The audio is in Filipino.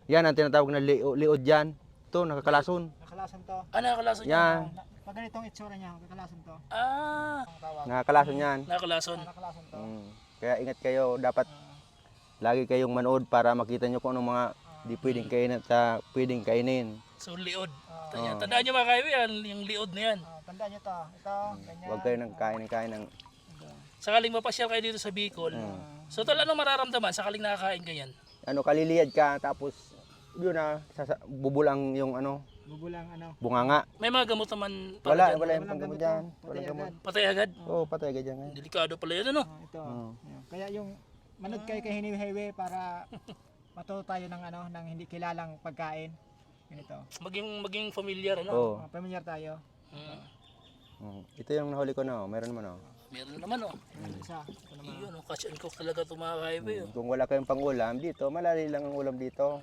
Yan ang tinatawag na liod yan. Ito, nakakalason. Nakalason to. Nakakalason yan. Yan, Pag ganitong itsura niya, nakalason to. Ah, Ang tawag. nakakalason yan. nakakalason. Nakalason to. Kaya ingat kayo, dapat lagi kayong manood para makita nyo kung anong mga di pwedeng kainin at pwedeng kainin. So, liod. Oo. Tandaan nyo mga kaibigan, yung liod na yan. Tandaan nyo to. Ito, ganyan. Huwag kayo nang kain ng Sakaling mapasyal kayo dito sa Bicol. So, tol, anong mararamdaman sakaling nakakain ka yan? ano, kaliliyad ka, tapos yun na, bubulang yung ano, Bubulang ano. bunganga. May mga gamot naman Wala, dyan. wala yung Walang panggamot gamot dyan. to. Walang Patay gamot. agad. Patay agad. Oo, patay ka dyan. ngayon. Delikado pala yun, ano? Ito. Oo. Yan. Kaya yung manood kayo kay Hiniwi Highway para matuto tayo ng ano, ng hindi kilalang pagkain. Ganito. Maging familiar, ano? Oo. Familiar tayo. Ito yung nahuli ko na, meron naman oh. Meron naman, oh. Isa. Ito naman. Yun, oh, catch and cook talaga ito mga kaibigan. Kung wala kayong pang-ulam dito, malali lang ang ulam dito.